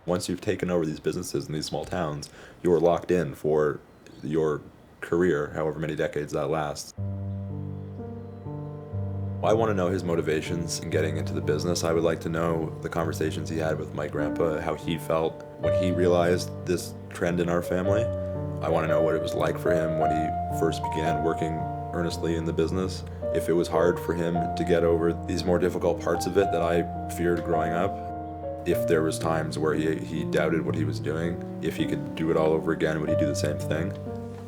Once you've taken over these businesses in these small towns, you're locked in for your career, however many decades that lasts. I want to know his motivations in getting into the business. I would like to know the conversations he had with my grandpa, how he felt when he realized this trend in our family. I want to know what it was like for him when he first began working earnestly in the business. If it was hard for him to get over these more difficult parts of it that I feared growing up. If there was times where he doubted what he was doing, if he could do it all over again, would he do the same thing?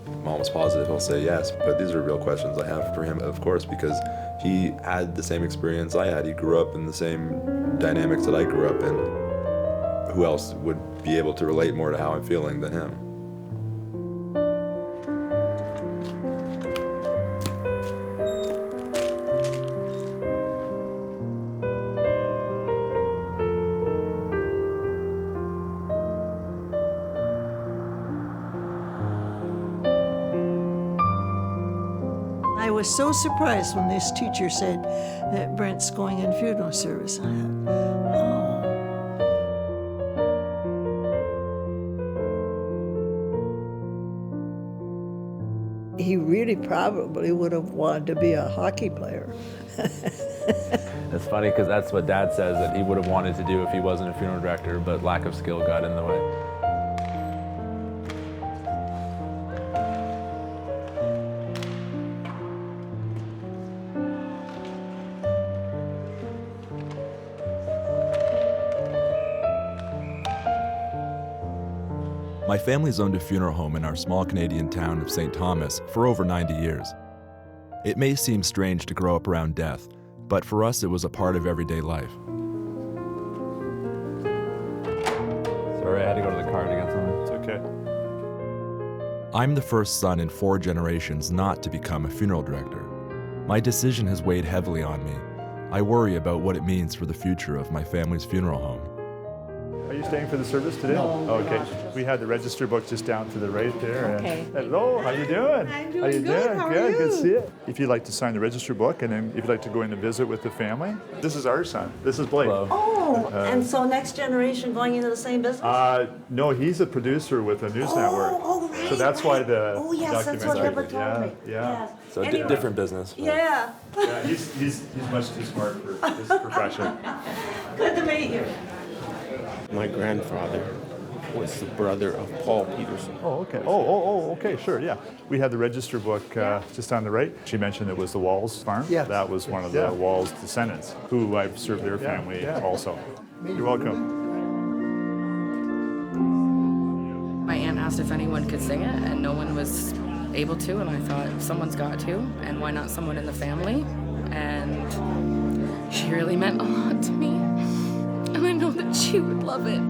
I'm almost positive he'll say yes, but these are real questions I have for him, of course, because he had the same experience I had. He grew up in the same dynamics that I grew up in. Who else would be able to relate more to how I'm feeling than him? I was so surprised when this teacher said that Brent's going in funeral service. I thought, oh. He really probably would have wanted to be a hockey player. It's funny because that's what Dad says that he would have wanted to do if he wasn't a funeral director, but lack of skill got in the way. My family's owned a funeral home in our small Canadian town of St. Thomas for over 90 years. It may seem strange to grow up around death, but for us it was a part of everyday life. Sorry, I had to go to the car to get something. It's okay. I'm the first son in 4 generations not to become a funeral director. My decision has weighed heavily on me. I worry about what it means for the future of my family's funeral home. Are you staying for the service today? No. Oh, okay. We had the register book just down to the right there. Okay. Hello, how you doing? I'm doing How you good. doing? How are Good, good to you? see you. If you'd like to sign the register book, and then if you'd like to go in and visit with the family, this is our son. This is Blake. Hello. Oh, and so next generation going into the same business? No, he's a producer with a news network. Oh, right. So that's why right. the Oh, yes, that's what documentary- Herbert told me. Yeah. Yes. So Anyway. different business. Yeah. Yeah, he's much too smart for his profession. Good to meet you. My grandfather was the brother of Paul Peterson. Oh, okay. Okay, sure, yeah. We had the register book just on the right. She mentioned it was the Walls farm. Yes. That was one of the Walls descendants, who I've served their family also. You're welcome. My aunt asked if anyone could sing it, and no one was able to, and I thought, someone's got to, and why not someone in the family? And she really meant a lot to me, and I know that she would love it.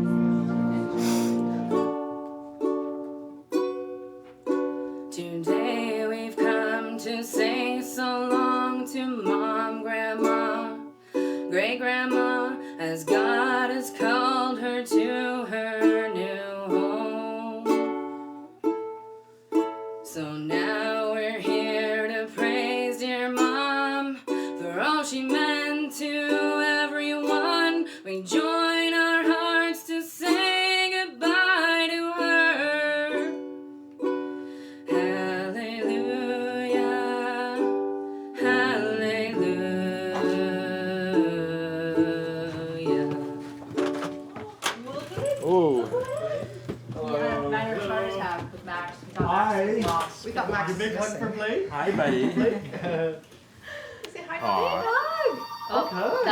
Today we've come to say so long to Mom, Grandma, Great Grandma, as God has called her to her new home. So now we're here to praise dear Mom for all she meant to everyone. We join our hearts to say goodbye to her. Hallelujah, hallelujah. Oh, Niner Charter tab with Max. We got Hi. Max's box. We got Max's big hug for Blake? Hi, buddy. Say hi. Hug. Oh,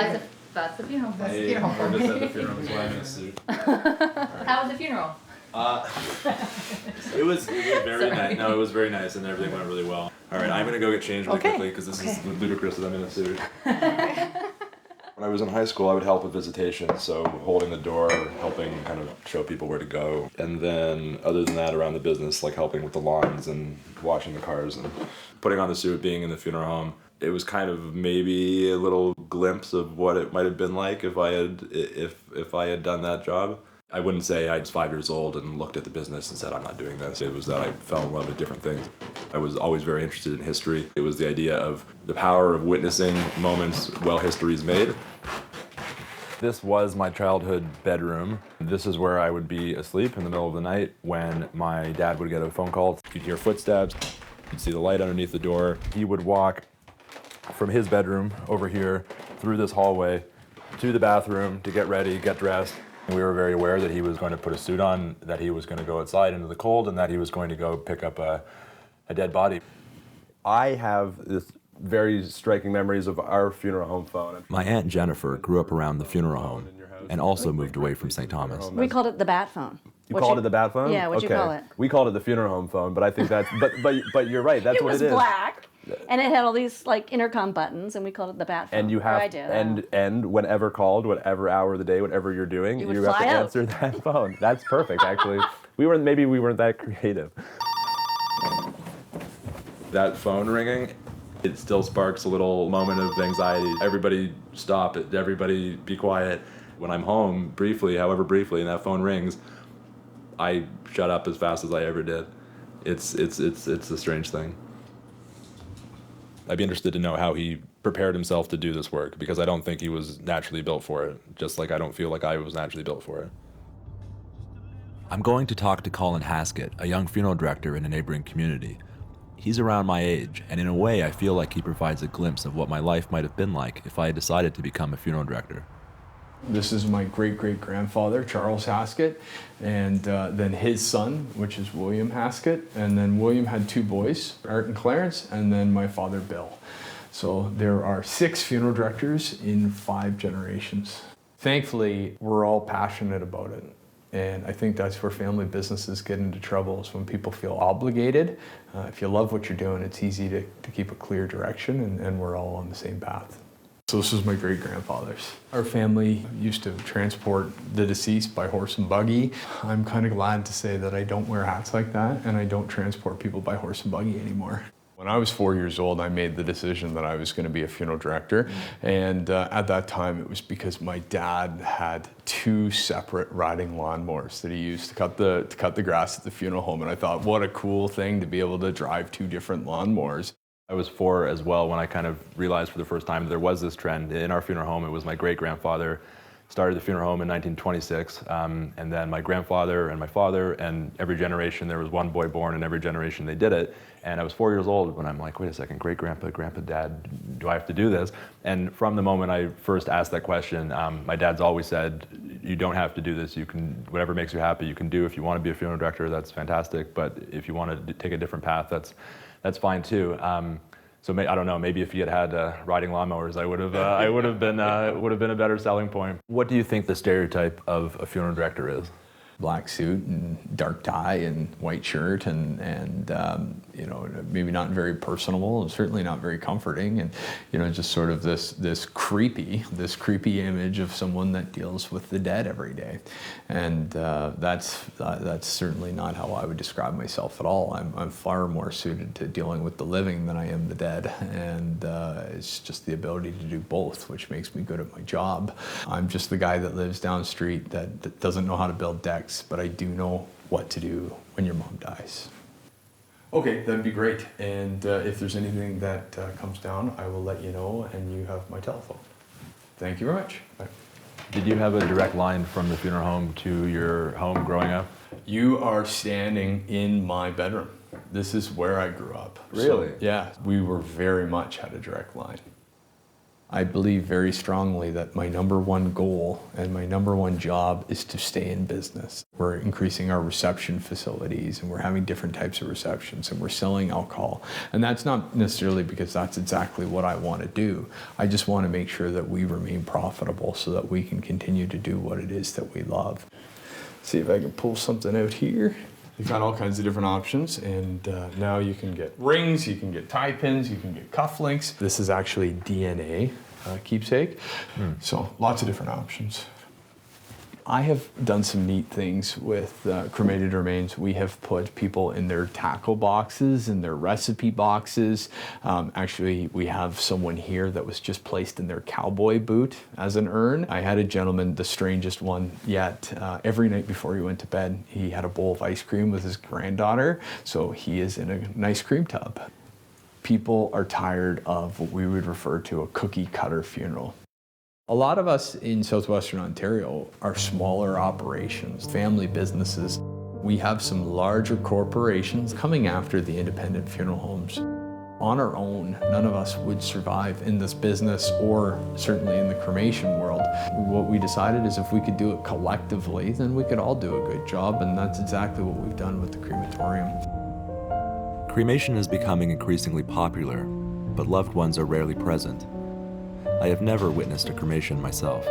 that's the funeral. That's the funeral for me. How was the funeral? It was very nice. No, it was very nice, and everything went really well. All right, I'm gonna go get changed really Okay. quickly because this is ludicrous that I'm in a suit. When I was in high school, I would help with visitation, so holding the door, helping kind of show people where to go, and then other than that, around the business, like helping with the lawns and washing the cars and putting on the suit, being in the funeral home. It was kind of maybe a little glimpse of what it might have been like if I had done that job. I wouldn't say I was 5 years old and looked at the business and said, I'm not doing this. It was that I fell in love with different things. I was always very interested in history. It was the idea of the power of witnessing moments while history is made. This was my childhood bedroom. This is where I would be asleep in the middle of the night when my dad would get a phone call. You'd hear footsteps, you'd see the light underneath the door. He would walk from his bedroom over here through this hallway to the bathroom to get ready, get dressed. We were very aware that he was going to put a suit on, that he was going to go outside into the cold, and that he was going to go pick up a dead body. I have this very striking memories of our funeral home phone. My Aunt Jennifer grew up around the funeral home and also moved away from St. Thomas. We called it the bat phone. You called it the bat phone? Yeah, what'd you call it? We called it the funeral home phone, but I think that's, but you're right, that's what it is. It was black, and it had all these like intercom buttons, and we called it the bat phone. And you have, and whenever called, whatever hour of the day, whatever you're doing, you have to answer that phone. That's perfect, actually. Maybe we weren't that creative. That phone ringing, it still sparks a little moment of anxiety. Everybody stop it, everybody be quiet. When I'm home, briefly, however briefly, and that phone rings, I shut up as fast as I ever did. It's a strange thing. I'd be interested to know how he prepared himself to do this work, because I don't think he was naturally built for it, just like I don't feel like I was naturally built for it. I'm going to talk to Colin Haskett, a young funeral director in a neighboring community. He's around my age, and in a way I feel like he provides a glimpse of what my life might have been like if I had decided to become a funeral director. This is my great-great-grandfather, Charles Haskett, and then his son, which is William Haskett. And then William had two boys, Art and Clarence, and then my father, Bill. So there are 6 funeral directors in 5 generations. Thankfully, we're all passionate about it. And I think that's where family businesses get into trouble, is when people feel obligated. If you love what you're doing, it's easy to keep a clear direction, and we're all on the same path. So this was my great-grandfather's. Our family used to transport the deceased by horse and buggy. I'm kind of glad to say that I don't wear hats like that, and I don't transport people by horse and buggy anymore. When I was 4 years old, I made the decision that I was going to be a funeral director. And at that time, it was because my dad had 2 separate riding lawnmowers that he used to cut the grass at the funeral home. And I thought, what a cool thing to be able to drive 2 different lawnmowers. I was 4 as well when I kind of realized for the first time there was this trend in our funeral home. It was my great-grandfather started the funeral home in 1926, and then my grandfather and my father, and every generation there was one boy born, and every generation they did it. And I was 4 years old when I'm like, wait a second, great-grandpa, grandpa, dad, do I have to do this? And from the moment I first asked that question, my dad's always said, you don't have to do this. You can, whatever makes you happy, you can do. If you want to be a funeral director, that's fantastic. But if you want to take a different path, that's fine too. So I don't know. Maybe if he had riding lawnmowers, I would have been a better selling point. What do you think the stereotype of a funeral director is? Black suit and dark tie and white shirt, and you know, maybe not very personable, and certainly not very comforting, and you know, just sort of this creepy image of someone that deals with the dead every day, and that's certainly not how I would describe myself at all. I'm far more suited to dealing with the living than I am the dead, and it's just the ability to do both, which makes me good at my job. I'm just the guy that lives down the street that doesn't know how to build decks, but I do know what to do when your mom dies. Okay, that'd be great. And if there's anything that comes down, I will let you know, and you have my telephone. Thank you very much. Bye. Did you have a direct line from the funeral home to your home growing up? You are standing in my bedroom. This is where I grew up. Really? So, yeah, we were very much had a direct line. I believe very strongly that my #1 goal and my #1 job is to stay in business. We're increasing our reception facilities, and we're having different types of receptions, and we're selling alcohol. And that's not necessarily because that's exactly what I want to do. I just want to make sure that we remain profitable so that we can continue to do what it is that we love. See if I can pull something out here. You've got all kinds of different options, and now you can get rings, you can get tie pins, you can get cufflinks. This is actually DNA keepsake, so lots of different options. I have done some neat things with cremated remains. We have put people in their tackle boxes, in their recipe boxes. Actually, we have someone here that was just placed in their cowboy boot as an urn. I had a gentleman, the strangest one yet, every night before he went to bed, he had a bowl of ice cream with his granddaughter, so he is in an ice cream tub. People are tired of what we would refer to a cookie cutter funeral. A lot of us in southwestern Ontario are smaller operations, family businesses. We have some larger corporations coming after the independent funeral homes. On our own, none of us would survive in this business or certainly in the cremation world. What we decided is if we could do it collectively, then we could all do a good job, and that's exactly what we've done with the crematorium. Cremation is becoming increasingly popular, but loved ones are rarely present. I have never witnessed a cremation myself.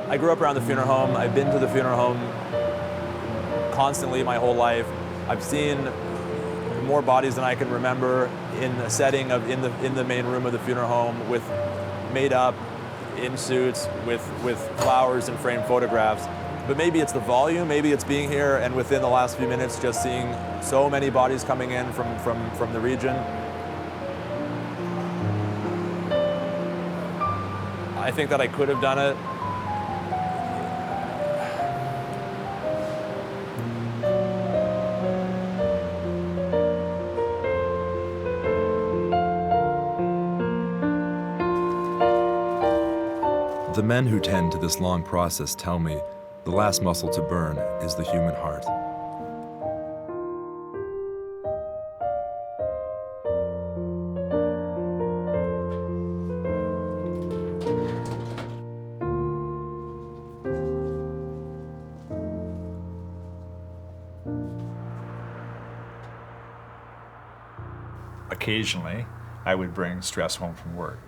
I grew up around the funeral home. I've been to the funeral home constantly my whole life. I've seen more bodies than I can remember in a setting of in the main room of the funeral home, with made up in suits with flowers and framed photographs. But maybe it's the volume, maybe it's being here and within the last few minutes just seeing so many bodies coming in from the region. I think that I could have done it. The men who tend to this long process tell me the last muscle to burn is the human heart. Occasionally, I would bring stress home from work.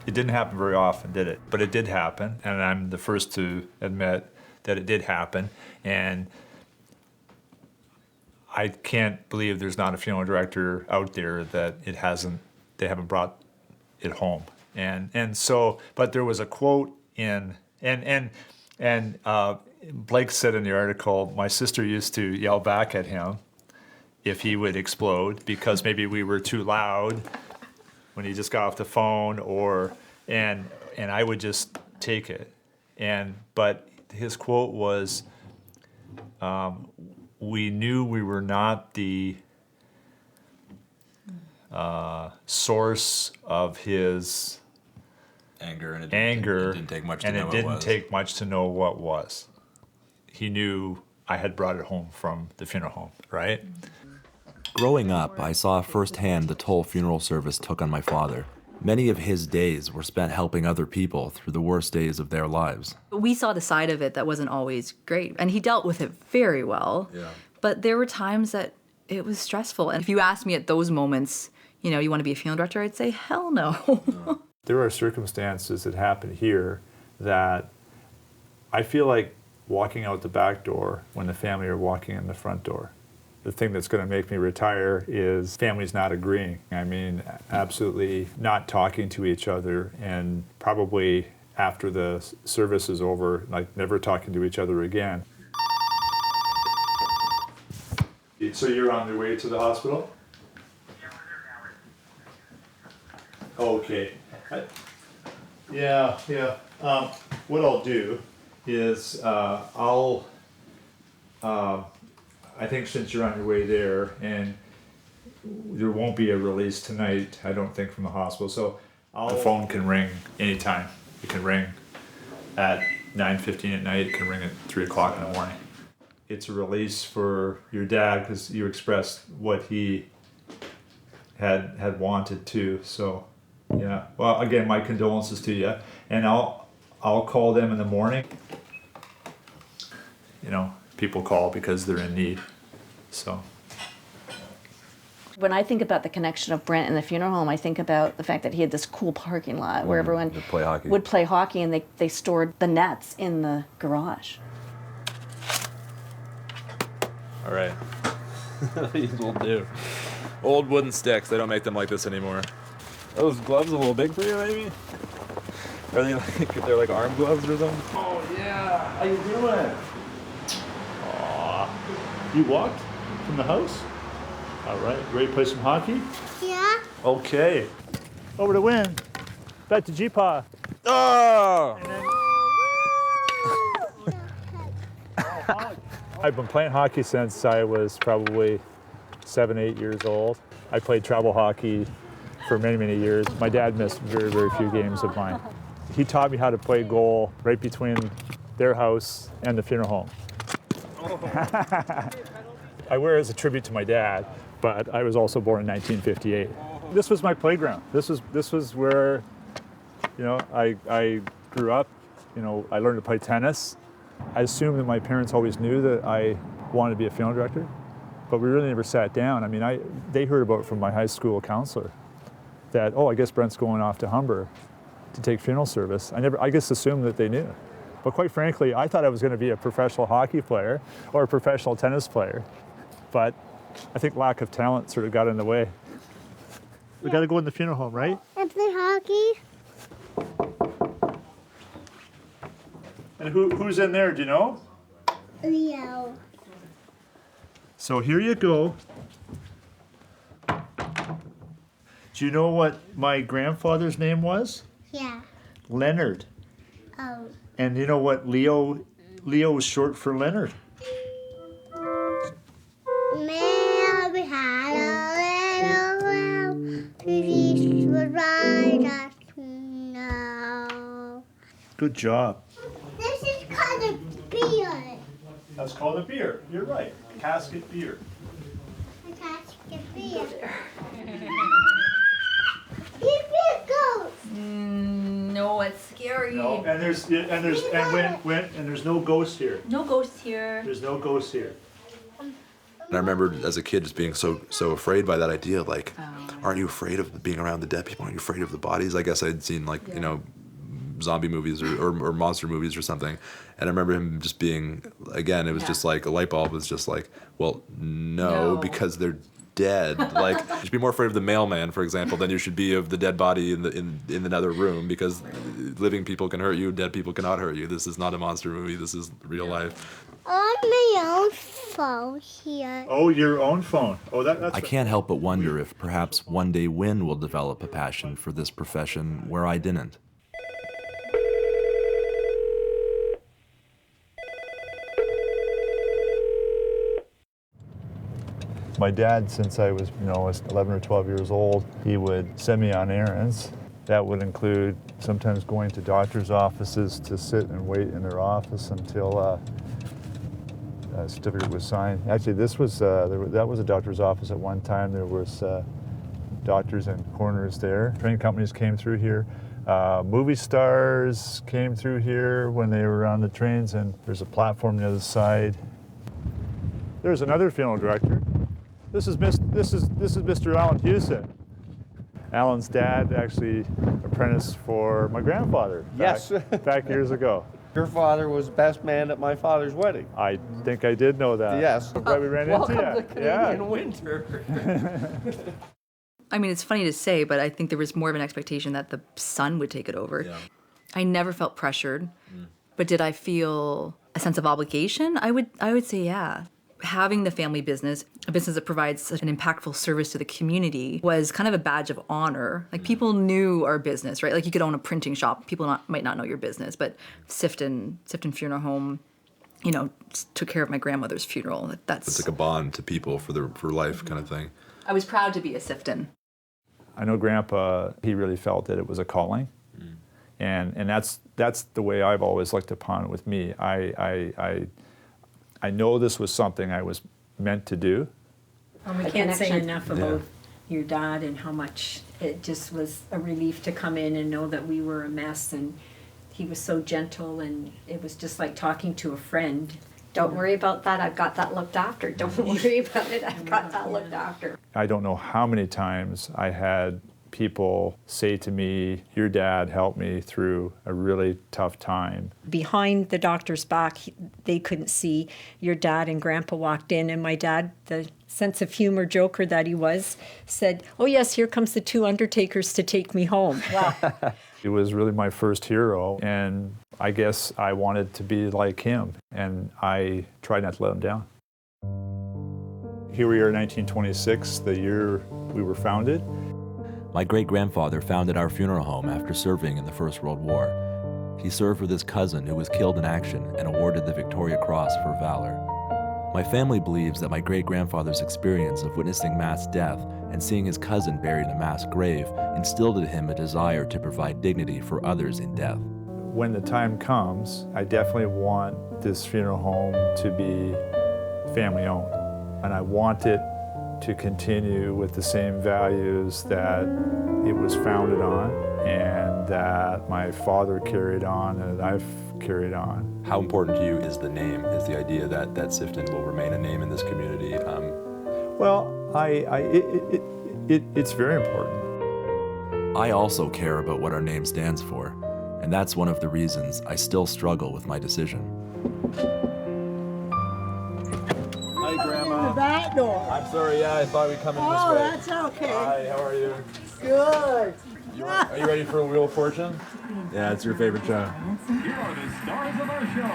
It didn't happen very often, did it? But it did happen, and I'm the first to admit that it did happen. And I can't believe there's not a funeral director out there that they haven't brought it home. And so, but there was a quote in, and Blake said in the article, my sister used to yell back at him if he would explode because maybe we were too loud when he just got off the phone, and I would just take it. But his quote was, we knew we were not the source of his Anger, and it didn't take much to know what was. He knew I had brought it home from the funeral home, right? Growing up, I saw firsthand the toll funeral service took on my father. Many of his days were spent helping other people through the worst days of their lives. We saw the side of it that wasn't always great, and he dealt with it very well. Yeah. But there were times that it was stressful. And if you asked me at those moments, you want to be a funeral director, I'd say, hell no. There are circumstances that happen here that I feel like walking out the back door when the family are walking in the front door. The thing that's going to make me retire is families not agreeing. I mean, absolutely not talking to each other, and probably after the service is over, like never talking to each other again. So you're on your way to the hospital? Okay. Yeah. What I'll do is I think since you're on your way there, and there won't be a release tonight, I don't think, from the hospital, so the phone can ring anytime. It can ring at 9:15 at night, it can ring at 3 o'clock in the morning. It's a release for your dad because you expressed what he had wanted to, so yeah. Well, again, my condolences to you, and I'll call them in the morning. People call because they're in need, so. When I think about the connection of Brent and the funeral home, I think about the fact that he had this cool parking lot where everyone would play hockey, and they stored the nets in the garage. All right. These will do. Old wooden sticks. They don't make them like this anymore. Are those gloves a little big for you, maybe? Are they like, they're like arm gloves or something? Oh yeah, how you doing? Aw, you walked from the house? All right, ready to play some hockey? Yeah. Okay. Over to win. Back to G-Paw. Oh! I've been playing hockey since I was probably 7, 8 years old. I played travel hockey for many, many years. My dad missed very, very few games of mine. He taught me how to play goal right between their house and the funeral home. I wear it as a tribute to my dad, but I was also born in 1958. This was my playground. This was where, you know, I grew up. You know, I learned to play tennis. I assumed that my parents always knew that I wanted to be a funeral director, but we really never sat down. I mean, they heard about it from my high school counselor that, oh, I guess Brent's going off to Humber to take funeral service. I just assumed that they knew. But quite frankly, I thought I was going to be a professional hockey player or a professional tennis player, but I think lack of talent sort of got in the way. We got to go in the funeral home, right? And play hockey. And who's in there, do you know? Leo. So here you go. Do you know what my grandfather's name was? Yeah. Leonard. Oh. And you know what Leo is short for Leonard? Mary had a little lamb. She was right at now. Good job. This is called a beer. That's called a beer. You're right. Casket beer. A casket beer. Here goes. No, it's scary. No, and there's no ghost here. No ghosts here. There's no ghost here. And I remember as a kid just being so afraid by that idea, like, aren't you afraid of being around the dead people? Aren't you afraid of the bodies? I guess I'd seen like, you know, zombie movies or monster movies or something. And I remember him just being, again, it was just like a light bulb was just like, well, no, because they're dead. Like, you should be more afraid of the mailman, for example, than you should be of the dead body in another room, because living people can hurt you, dead people cannot hurt you. This is not a monster movie. This is real life. On my own phone here. Oh, your own phone. Oh, that's. I can't help but wonder if perhaps one day Wynn will develop a passion for this profession where I didn't. My dad, since I was, 11 or 12 years old, he would send me on errands. That would include sometimes going to doctor's offices to sit and wait in their office until a certificate was signed. Actually, that was a doctor's office at one time. There was doctors and coroners there. Train companies came through here. Movie stars came through here when they were on the trains, and there's a platform on the other side. There's another funeral director. This is Mr. Alan Hewson. Alan's dad actually apprenticed for my grandfather back years ago. Your father was best man at my father's wedding. I think I did know that. Yes. Why we ran into you. Welcome to Canadian winter. I mean, it's funny to say, but I think there was more of an expectation that the son would take it over. Yeah. I never felt pressured, but did I feel a sense of obligation? I would say yeah. Having the family business, a business that provides such an impactful service to the community, was kind of a badge of honor. Like, people knew our business, right? Like, you could own a printing shop. People might not know your business, but Sifton Funeral Home, took care of my grandmother's funeral. It's like a bond to people for life kind of thing. I was proud to be a Sifton. I know Grandpa, he really felt that it was a calling. And that's the way I've always looked upon it with me. I know this was something I was meant to do. And we can't say enough about your dad and how much it just was a relief to come in and know that we were a mess, and he was so gentle, and it was just like talking to a friend. Don't worry about that, I've got that looked after. Don't worry about it, I've got that looked after. I don't know how many times I had people say to me, your dad helped me through a really tough time. Behind the doctor's back, they couldn't see. Your dad and Grandpa walked in, and my dad, the sense of humor joker that he was, said, "Oh yes, here comes the 2 undertakers to take me home." Wow. It was really my first hero, and I guess I wanted to be like him, and I tried not to let him down. Here we are in 1926, the year we were founded. My great-grandfather founded our funeral home after serving in the First World War. He served with his cousin who was killed in action and awarded the Victoria Cross for valor. My family believes that my great-grandfather's experience of witnessing mass death and seeing his cousin buried in a mass grave instilled in him a desire to provide dignity for others in death. When the time comes, I definitely want this funeral home to be family-owned. And I want it to continue with the same values that it was founded on and that my father carried on and that I've carried on. How important to you is the name, is the idea that Sifton will remain a name in this community? Well, it's very important. I also care about what our name stands for, and that's one of the reasons I still struggle with my decision. Hi, Grandma. The back door. I'm sorry, I thought we'd come in this way. Oh, that's okay. Hi, how are you? Good. Are you ready for a Wheel of Fortune? Yeah, it's your favorite show. Here are the stars of our show,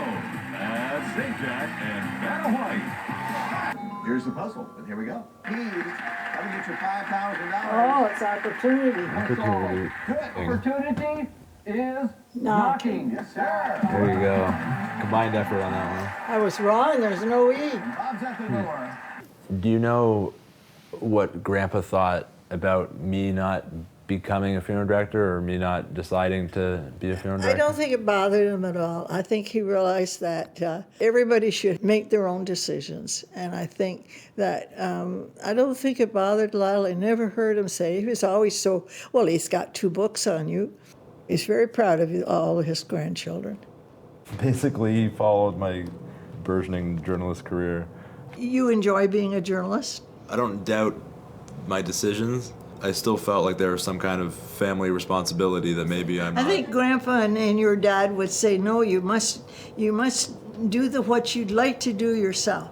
St. Jack and Vanna White. Here's the puzzle, and here we go. Keys, how to get your $5,000. Oh, it's opportunity. Opportunity. Opportunity is knocking. Yes, sir. There you go. Combined effort on that one. I was wrong. There's no E. Bob's at the door. Do you know what Grandpa thought about me not becoming a funeral director or me not deciding to be a funeral director? I don't think it bothered him at all. I think he realized that everybody should make their own decisions. And I think that, I don't think it bothered Lyle. I never heard him say, he was always so, well, he's got 2 books on you. He's very proud of all of his grandchildren. Basically, he followed my burgeoning journalist career. You enjoy being a journalist? I don't doubt my decisions. I still felt like there was some kind of family responsibility that maybe I'm not. I think Grandpa and your dad would say, no, you must do what you'd like to do yourself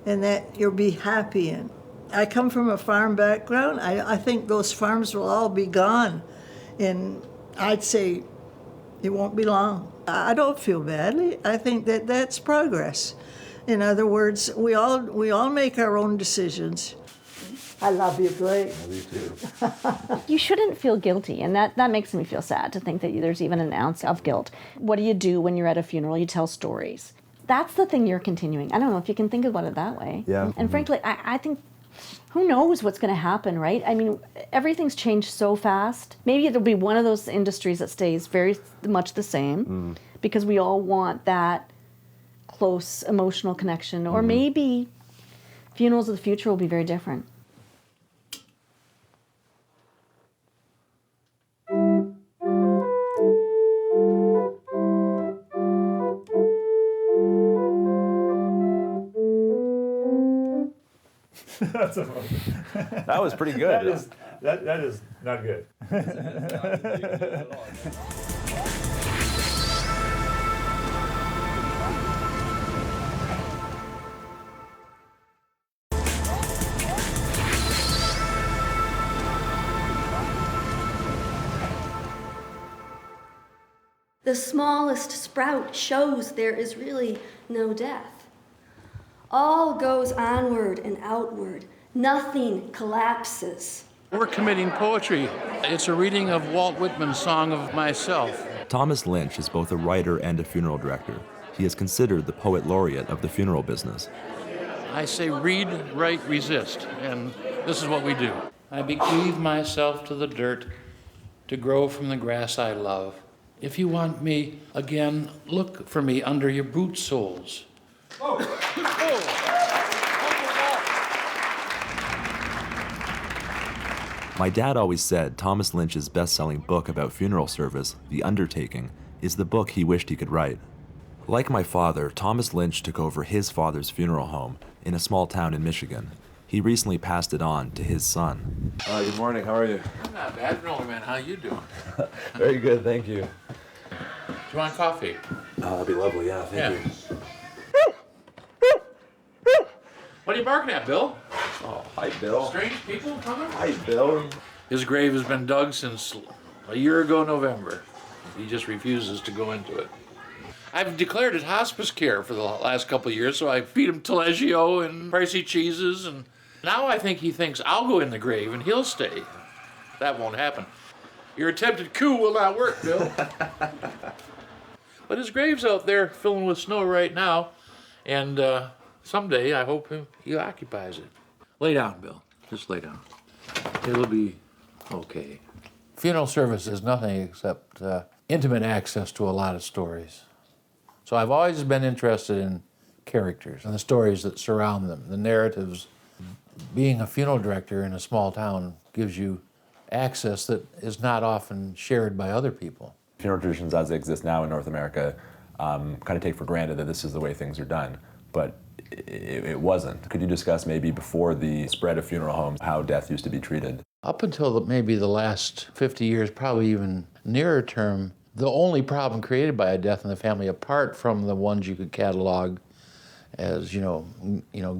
and that you'll be happy in. I come from a farm background. I think those farms will all be gone. And I'd say it won't be long. I don't feel badly. I think that that's progress. In other words, we all make our own decisions. I love you, Blake. Love you too. You shouldn't feel guilty, and that makes me feel sad to think that there's even an ounce of guilt. What do you do when you're at a funeral? You tell stories. That's the thing you're continuing. I don't know if you can think about it that way. Yeah. And frankly, I think, who knows what's going to happen, right? I mean, everything's changed so fast. Maybe it'll be one of those industries that stays very much the same because we all want that close emotional connection. Or maybe funerals of the future will be very different. That was pretty good. That is not good. The smallest sprout shows there is really no death. All goes onward and outward. Nothing collapses. We're committing poetry. It's a reading of Walt Whitman's Song of Myself. Thomas Lynch is both a writer and a funeral director. He is considered the poet laureate of the funeral business. I say read, write, resist, and this is what we do. I bequeath myself to the dirt to grow from the grass I love. If you want me again, look for me under your boot soles. My dad always said Thomas Lynch's best-selling book about funeral service, The Undertaking, is the book he wished he could write. Like my father, Thomas Lynch took over his father's funeral home in a small town in Michigan. he recently passed it on to his son. Good morning, how are you? I'm not bad, man. How you doing? Very good, thank you. Do you want coffee? That'd be lovely, yeah, thank you. What are you barking at, Bill? Oh, hi, Bill. Strange people coming? Hi, Bill. His grave has been dug since a year ago November. He just refuses to go into it. I've declared it hospice care for the last couple of years, so I feed him Taleggio and pricey cheeses, and now I think he thinks I'll go in the grave and he'll stay. That won't happen. Your attempted coup will not work, Bill. But his grave's out there filling with snow right now, and someday I hope he occupies it. Lay down, Bill. Just lay down. It'll be okay. Funeral service is nothing except intimate access to a lot of stories. So I've always been interested in characters and the stories that surround them, the narratives. Being a funeral director in a small town gives you access that is not often shared by other people. Funeral traditions as they exist now in North America kind of take for granted that this is the way things are done, but it wasn't. Could you discuss maybe before the spread of funeral homes how death used to be treated? Up until maybe the last 50 years, probably even nearer term, the only problem created by a death in the family, apart from the ones you could catalog as,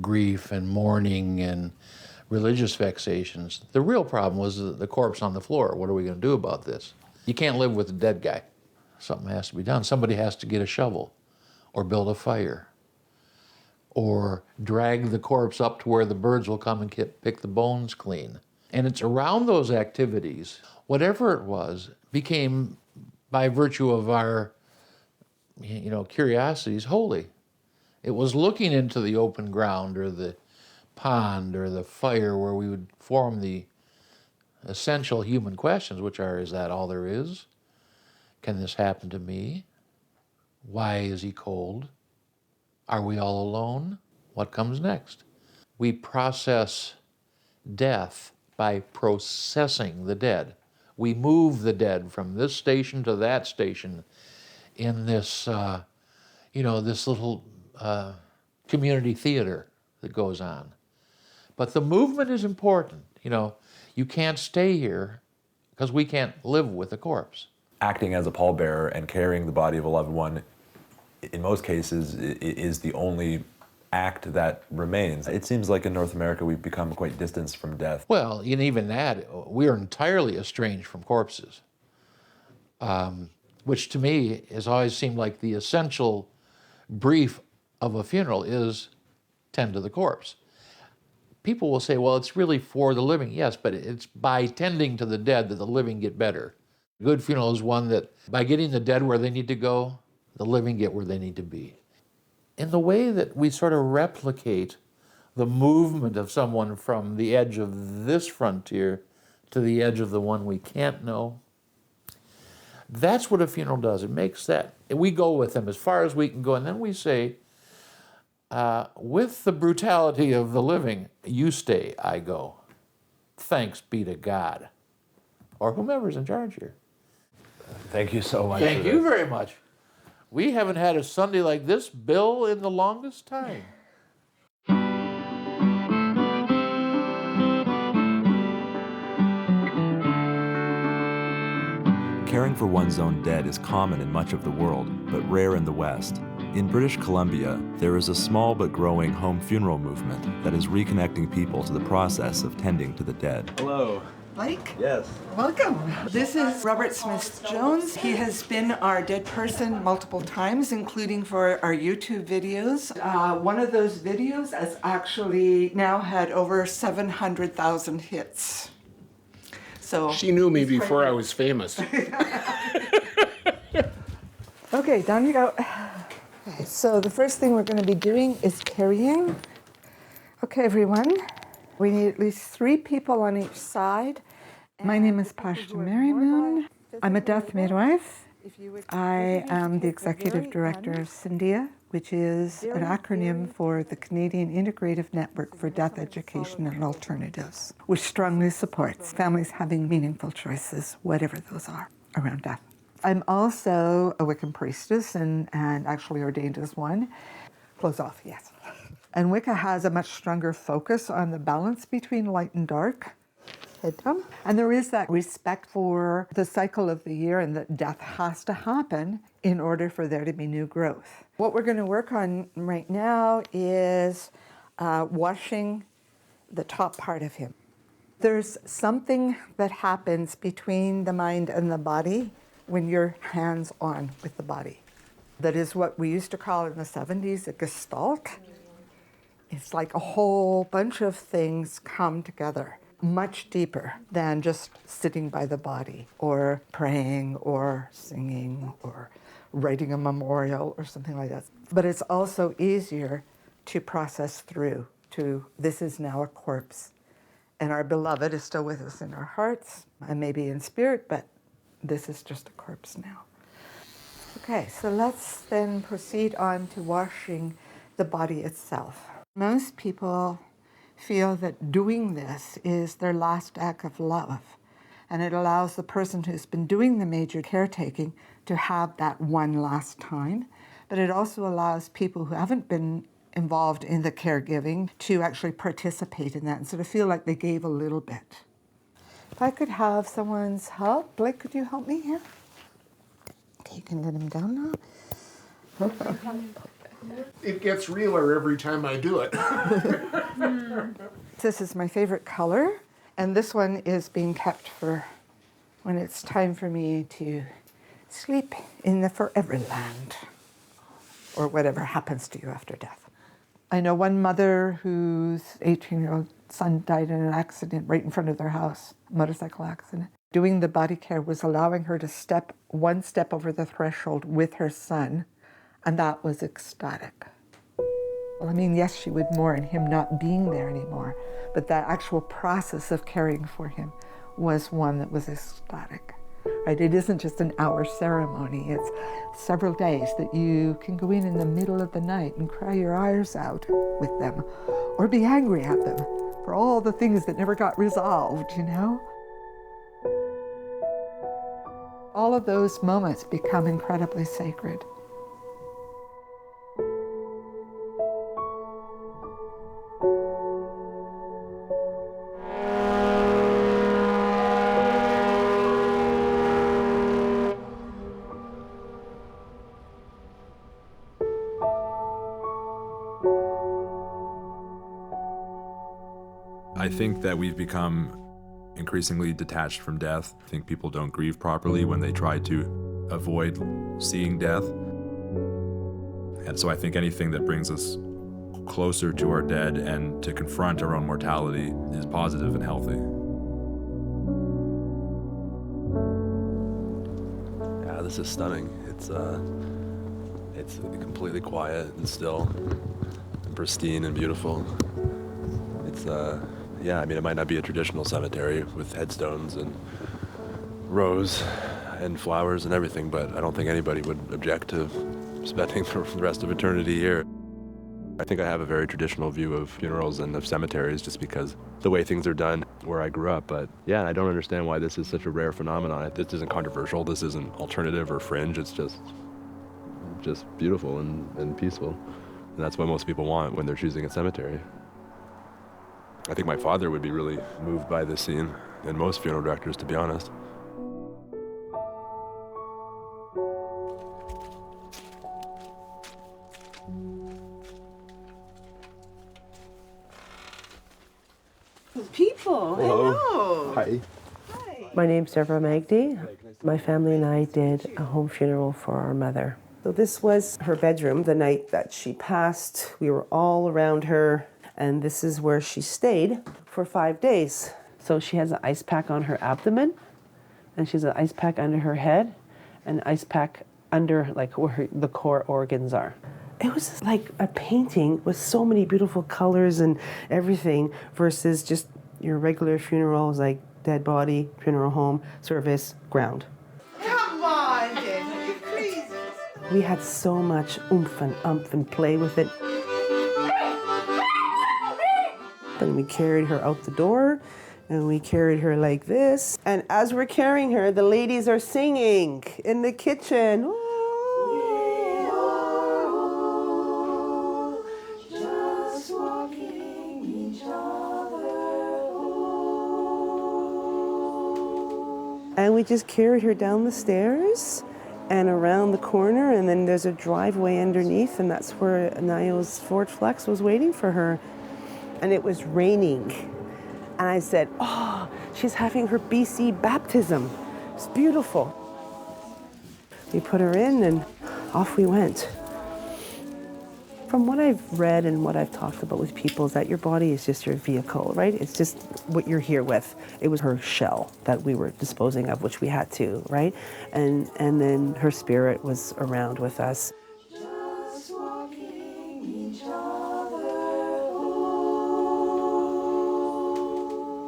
grief and mourning and religious vexations, the real problem was the corpse on the floor. What are we going to do about this? You can't live with a dead guy. Something has to be done. Somebody has to get a shovel or build a fire or drag the corpse up to where the birds will come and pick the bones clean. And it's around those activities, whatever it was, became, by virtue of our, curiosities, holy. It was looking into the open ground or the pond or the fire where we would form the essential human questions, which are, is that all there is? Can this happen to me? Why is he cold? Are we all alone? What comes next? We process death by processing the dead. We move the dead from this station to that station in this, this little community theater that goes on. But the movement is important. You can't stay here because we can't live with a corpse. Acting as a pallbearer and carrying the body of a loved one, in most cases, is the only act that remains. It seems like in North America we've become quite distanced from death. Well, and even that, we are entirely estranged from corpses, which to me has always seemed like the essential brief of a funeral is tend to the corpse. People will say, well, it's really for the living. Yes, but it's by tending to the dead that the living get better. A good funeral is one that by getting the dead where they need to go, the living get where they need to be. In the way that we sort of replicate the movement of someone from the edge of this frontier to the edge of the one we can't know, that's what a funeral does. It makes that, we go with them as far as we can go, and then we say, with the brutality of the living, you stay, I go. Thanks be to God. Or whomever's in charge here. Thank you so much. Thank you very much. We haven't had a Sunday like this, Bill, in the longest time. Caring for one's own dead is common in much of the world, but rare in the West. In British Columbia, there is a small but growing home funeral movement that is reconnecting people to the process of tending to the dead. Hello. Blake? Yes. Welcome. This is Robert Smith-Jones. He has been our dead person multiple times, including for our YouTube videos. One of those videos has actually now had over 700,000 hits. So she knew me before I was famous. Okay, down you go. Okay, so the first thing we're going to be doing is carrying. Okay, everyone. We need at least 3 people on each side. My name is Pastor Mary Moon. I'm a death midwife. I am the executive director of CINDIA, which is an acronym for the Canadian Integrative Network for Death Education and Alternatives, which strongly supports families having meaningful choices, whatever those are, around death. I'm also a Wiccan priestess and actually ordained as one. Close off, yes. And Wicca has a much stronger focus on the balance between light and dark. Head down. And there is that respect for the cycle of the year and that death has to happen in order for there to be new growth. What we're going to work on right now is washing the top part of him. There's something that happens between the mind and the body when you're hands-on with the body. That is what we used to call in the 70s a gestalt. It's like a whole bunch of things come together, much deeper than just sitting by the body or praying or singing or writing a memorial or something like that. But it's also easier to process through to this is now a corpse. And our beloved is still with us in our hearts and maybe in spirit, but this is just a corpse now. Okay, so let's then proceed on to washing the body itself. Most people feel that doing this is their last act of love, and it allows the person who's been doing the major caretaking to have that one last time, but it also allows people who haven't been involved in the caregiving to actually participate in that and sort of feel like they gave a little bit. If I could have someone's help, Blake, could you help me here? Okay, you can let him down now. It gets realer every time I do it. This is my favorite color, and this one is being kept for when it's time for me to sleep in the forever land, or whatever happens to you after death. I know one mother whose 18-year-old son died in an accident right in front of their house, a motorcycle accident. Doing the body care was allowing her to step one step over the threshold with her son, and that was ecstatic. Well, I mean, yes, she would mourn him not being there anymore, but that actual process of caring for him was one that was ecstatic. Right? It isn't just an hour ceremony, it's several days that you can go in the middle of the night and cry your eyes out with them, or be angry at them for all the things that never got resolved, you know? All of those moments become incredibly sacred. I think that we've become increasingly detached from death. I think people don't grieve properly when they try to avoid seeing death. And so I think anything that brings us closer to our dead and to confront our own mortality is positive and healthy. Yeah, this is stunning. It's completely quiet and still and pristine and beautiful. It's yeah, I mean, it might not be a traditional cemetery with headstones and rows and flowers and everything, but I don't think anybody would object to spending the rest of eternity here. I think I have a very traditional view of funerals and of cemeteries just because the way things are done where I grew up. But yeah, I don't understand why this is such a rare phenomenon. This isn't controversial. This isn't alternative or fringe. It's just beautiful and peaceful. And that's what most people want when they're choosing a cemetery. I think my father would be really moved by this scene, and most funeral directors, to be honest. People, hello. Hi. My name's Deborah Magdy. My family and I did a home funeral for our mother. So this was her bedroom the night that she passed. We were all around her, and this is where she stayed for 5 days. So she has an ice pack on her abdomen, and she has an ice pack under her head, and an ice pack under like where the core organs are. It was like a painting with so many beautiful colors and everything versus just your regular funerals like dead body, funeral home, service, ground. Come on, Daniel, you crazy. We had so much oomph and umph and play with it. And we carried her out the door, and we carried her like this. And as we're carrying her, the ladies are singing in the kitchen. Just And we just carried her down the stairs and around the corner, and then there's a driveway underneath, and that's where Niall's Ford Flex was waiting for her. And it was raining. And I said, oh, she's having her BC baptism. It's beautiful. We put her in and off we went. From what I've read and what I've talked about with people is that your body is just your vehicle, right? It's just what you're here with. It was her shell that we were disposing of, which we had to, right? And then her spirit was around with us.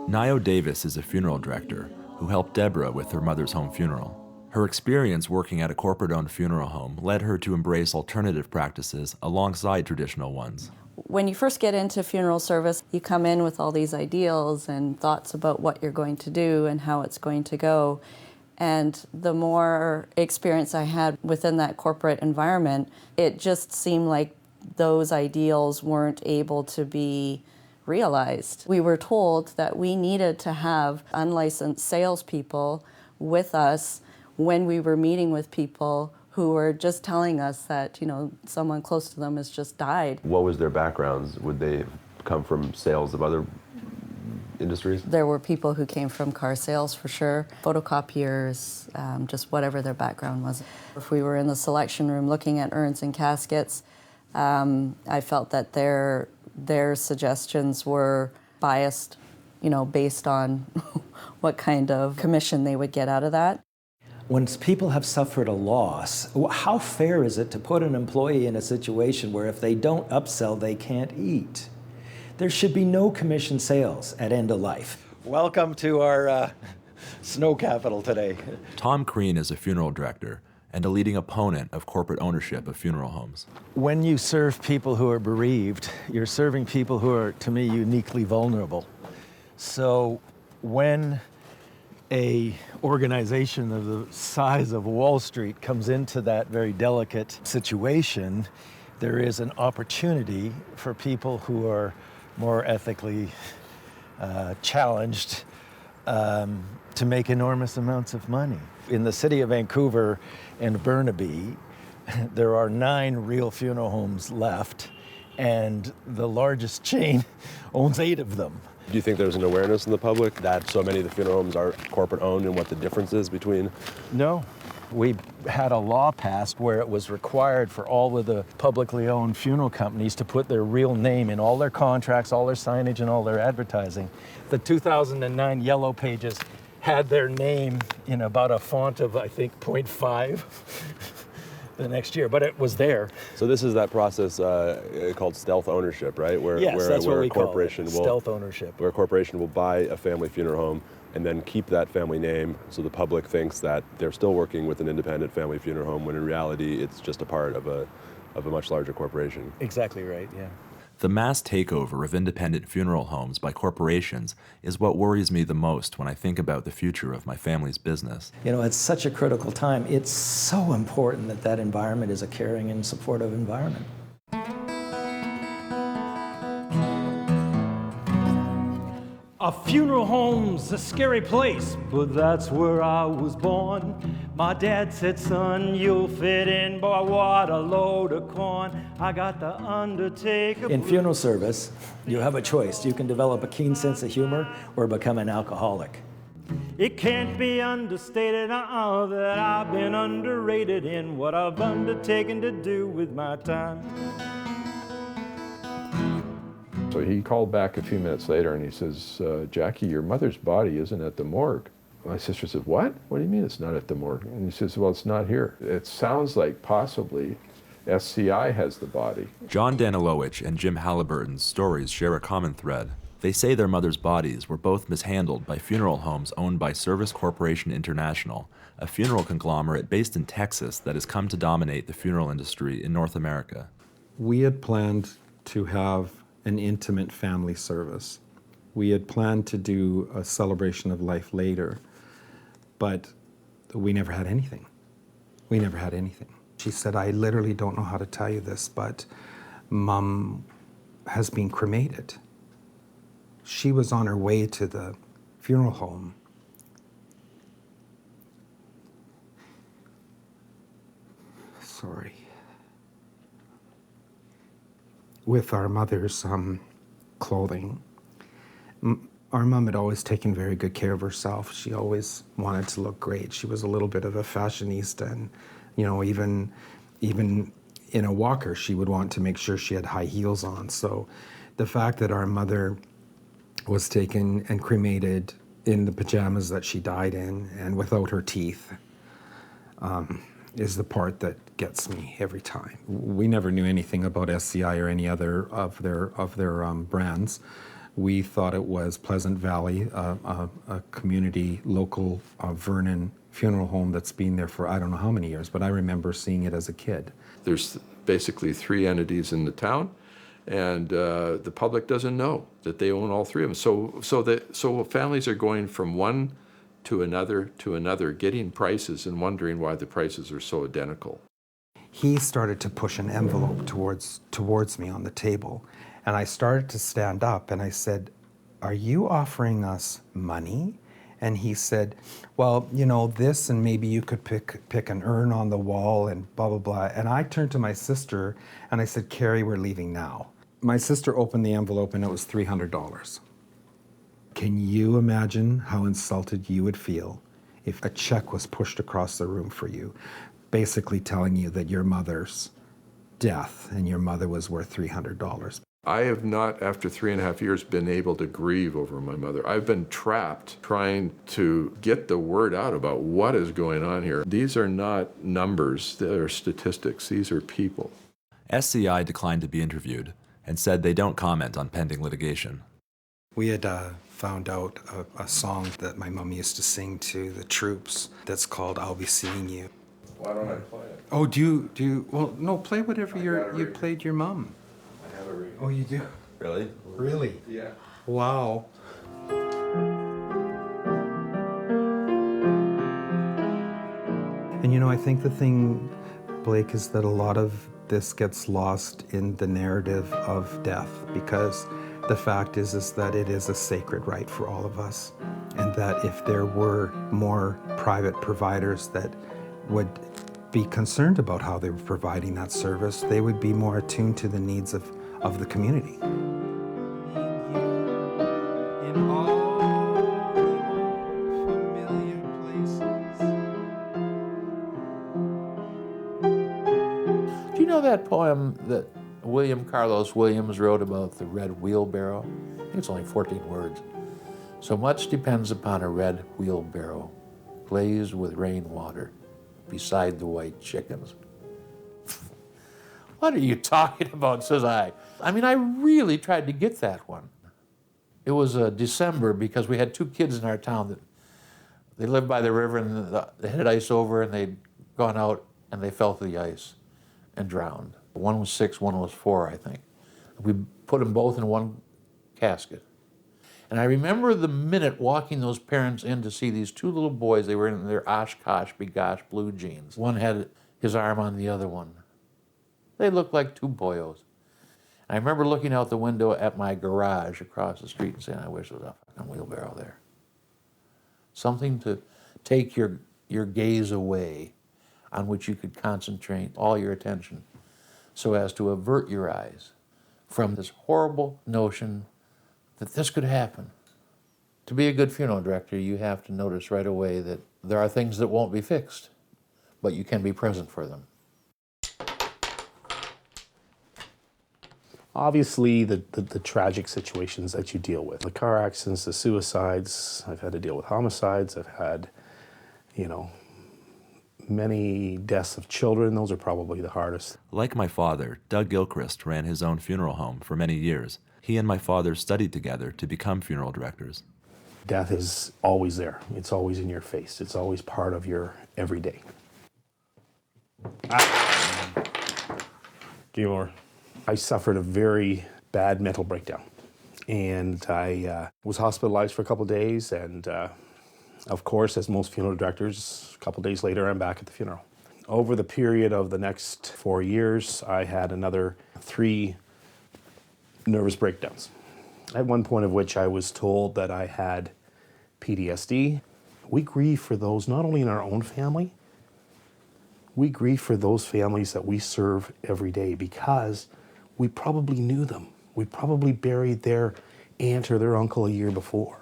Nio Davis is a funeral director who helped Deborah with her mother's home funeral. Her experience working at a corporate-owned funeral home led her to embrace alternative practices alongside traditional ones. When you first get into funeral service, you come in with all these ideals and thoughts about what you're going to do and how it's going to go. And the more experience I had within that corporate environment, it just seemed like those ideals weren't able to be realized. We were told that we needed to have unlicensed salespeople with us when we were meeting with people who were just telling us that, you know, someone close to them has just died. What was their backgrounds? Would they come from sales of other industries? There were people who came from car sales for sure, photocopiers, just whatever their background was. If we were in the selection room looking at urns and caskets, I felt that their suggestions were biased, you know, based on what kind of commission they would get out of that. When people have suffered a loss, how fair is it to put an employee in a situation where if they don't upsell, they can't eat? There should be no commission sales at end of life. Welcome to our snow capital today. Tom Crean is a funeral director and a leading opponent of corporate ownership of funeral homes. When you serve people who are bereaved, you're serving people who are, to me, uniquely vulnerable. So when a organization of the size of Wall Street comes into that very delicate situation, there is an opportunity for people who are more ethically challenged to make enormous amounts of money. In the city of Vancouver and Burnaby, there are 9 real funeral homes left, and the largest chain owns 8 of them. Do you think there's an awareness in the public that so many of the funeral homes are corporate owned and what the difference is between? No. We had a law passed where it was required for all of the publicly owned funeral companies to put their real name in all their contracts, all their signage, and all their advertising. The 2009 Yellow Pages had their name in about a font of, I think, 0.5 the next year, but it was there. So this is that process called stealth ownership, right? Yes, that's what we call it, will, stealth ownership. Where a corporation will buy a family funeral home and then keep that family name so the public thinks that they're still working with an independent family funeral home when in reality it's just a part of a much larger corporation. Exactly right, yeah. The mass takeover of independent funeral homes by corporations is what worries me the most when I think about the future of my family's business. You know, it's such a critical time. It's so important that that environment is a caring and supportive environment. A funeral home's a scary place, but that's where I was born. My dad said, son, you'll fit in, boy, what a load of corn. I got the undertaker. In funeral service, you have a choice. You can develop a keen sense of humor or become an alcoholic. It can't be understated that I've been underrated in what I've undertaken to do with my time. So he called back a few minutes later and he says, Jackie, your mother's body isn't at the morgue. My sister said, what? What do you mean it's not at the morgue? And he says, well, it's not here. It sounds like possibly SCI has the body. John Danilowicz and Jim Halliburton's stories share a common thread. They say their mother's bodies were both mishandled by funeral homes owned by Service Corporation International, a funeral conglomerate based in Texas that has come to dominate the funeral industry in North America. We had planned to have an intimate family service. We had planned to do a celebration of life later, but we never had anything. We never had anything. She said, I literally don't know how to tell you this, but Mom has been cremated. She was on her way to the funeral home with our mother's clothing. Our mom had always taken very good care of herself. She always wanted to look great. She was a little bit of a fashionista, and even in a walker, she would want to make sure she had high heels on. So the fact that our mother was taken and cremated in the pajamas that she died in and without her teeth is the part that gets me every time. We never knew anything about SCI or any other of their brands. We thought it was Pleasant Valley, a community, local Vernon funeral home that's been there for I don't know how many years, but I remember seeing it as a kid. There's basically 3 entities in the town, and the public doesn't know that they own all 3 of them. So families are going from one to another, getting prices and wondering why the prices are so identical. He started to push an envelope towards me on the table, and I started to stand up, and I said, "Are you offering us money?" And he said, "Well, this, and maybe you could pick an urn on the wall and blah, blah, blah." And I turned to my sister and I said, "Carrie, we're leaving now." My sister opened the envelope and it was $300. Can you imagine how insulted you would feel if a check was pushed across the room for you, basically telling you that your mother's death and your mother was worth $300? I have not, after 3.5 years, been able to grieve over my mother. I've been trapped trying to get the word out about what is going on here. These are not numbers, they're statistics, these are people. SCI declined to be interviewed and said they don't comment on pending litigation. We had found out a song that my mom used to sing to the troops that's called "I'll Be Seeing You." Why don't I play it? Oh, do you? Well, no, play whatever you played your mom. I have a record. Oh, you do? Really? Really? Yeah. Wow. And I think the thing, Blake, is that a lot of this gets lost in the narrative of death, because the fact is that it is a sacred right for all of us, and that if there were more private providers that would be concerned about how they were providing that service, they would be more attuned to the needs of the community. Do you know that poem that William Carlos Williams wrote about the red wheelbarrow? I think it's only 14 words. So much depends upon a red wheelbarrow, glazed with rainwater, beside the white chickens. What are you talking about, says I. I mean, I really tried to get that one. It was December, because we had 2 kids in our town that they lived by the river, and they had ice over, and they'd gone out and they fell to the ice and drowned. One was 6, one was 4, I think. We put them both in one casket. And I remember the minute walking those parents in to see these 2 little boys. They were in their Oshkosh Begosh blue jeans. One had his arm on the other one. They looked like 2 boyos. I remember looking out the window at my garage across the street and saying, I wish there was a fucking wheelbarrow there. Something to take your gaze away, on which you could concentrate all your attention, so as to avert your eyes from this horrible notion that this could happen. To be a good funeral director, you have to notice right away that there are things that won't be fixed, but you can be present for them. Obviously, the tragic situations that you deal with, the car accidents, the suicides, I've had to deal with homicides, I've had, many deaths of children. Those are probably the hardest. Like my father, Doug Gilchrist ran his own funeral home for many years. He and my father studied together to become funeral directors. Death is always there. It's always in your face. It's always part of your everyday. Game over. I suffered a very bad mental breakdown, and I was hospitalized for a couple of days, and of course, as most funeral directors, a couple of days later, I'm back at the funeral. Over the period of the next 4 years, I had another 3 nervous breakdowns. At one point of which I was told that I had PTSD. We grieve for those not only in our own family, we grieve for those families that we serve every day, because we probably knew them. We probably buried their aunt or their uncle a year before.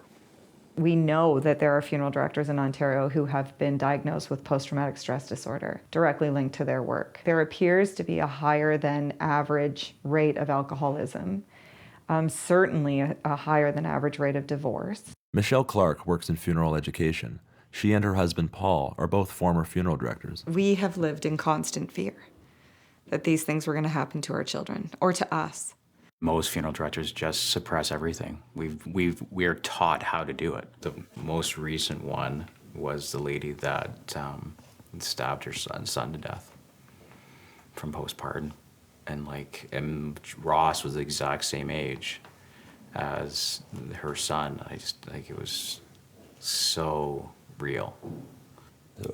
We know that there are funeral directors in Ontario who have been diagnosed with post-traumatic stress disorder, directly linked to their work. There appears to be a higher than average rate of alcoholism, certainly a higher than average rate of divorce. Michelle Clark works in funeral education. She and her husband, Paul, are both former funeral directors. We have lived in constant fear that these things were going to happen to our children or to us. Most funeral directors just suppress everything. We're taught how to do it. The most recent one was the lady that stabbed her son to death from postpartum. And Ross was the exact same age as her son. It was so real.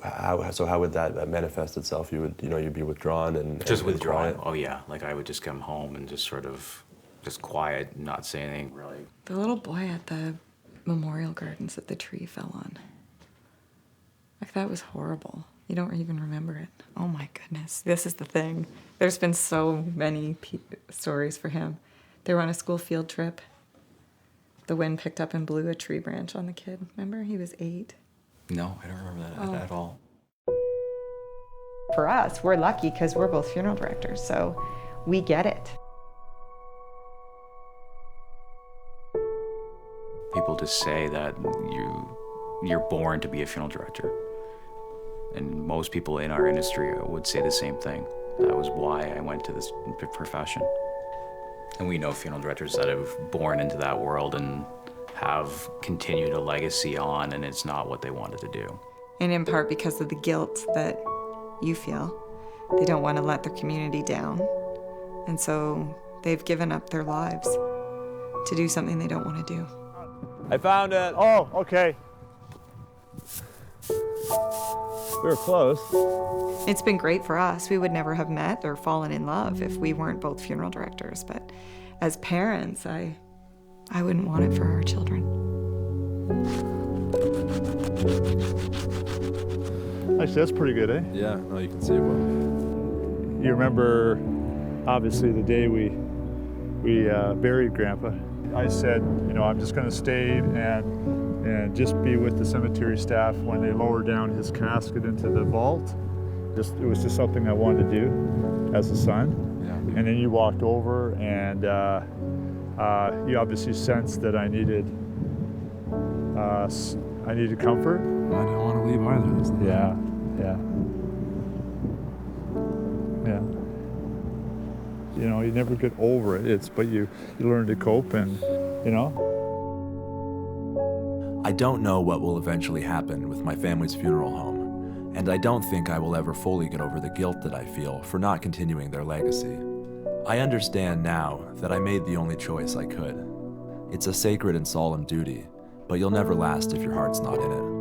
How would that manifest itself? You'd be withdrawn and just withdrawn. Quiet? Oh yeah, I would just come home and just sort of just quiet, not say anything really. The little boy at the memorial gardens that the tree fell on. That was horrible. You don't even remember it. Oh my goodness. This is the thing. There's been so many stories for him. They were on a school field trip. The wind picked up and blew a tree branch on the kid. Remember? He was 8. No, I don't remember that at all. For us, we're lucky because we're both funeral directors, so we get it. People just say that you're born to be a funeral director. And most people in our industry would say the same thing. That was why I went to this profession. And we know funeral directors that have born into that world and have continued a legacy on, and it's not what they wanted to do. And in part because of the guilt that you feel. They don't want to let their community down. And so they've given up their lives to do something they don't want to do. I found it. Oh, okay. We were close. It's been great for us. We would never have met or fallen in love if we weren't both funeral directors. But as parents, I wouldn't want it for our children. Actually, that's pretty good, eh? Yeah, no, you can see it well. You remember, obviously, the day we buried Grandpa. I said, I'm just going to stay and just be with the cemetery staff when they lower down his casket into the vault. It was just something I wanted to do as a son. Yeah. And then you walked over, and you obviously sensed that I needed comfort. I didn't want to leave either. Yeah. You never get over it. But you learn to cope, and I don't know what will eventually happen with my family's funeral home, and I don't think I will ever fully get over the guilt that I feel for not continuing their legacy. I understand now that I made the only choice I could. It's a sacred and solemn duty, but you'll never last if your heart's not in it.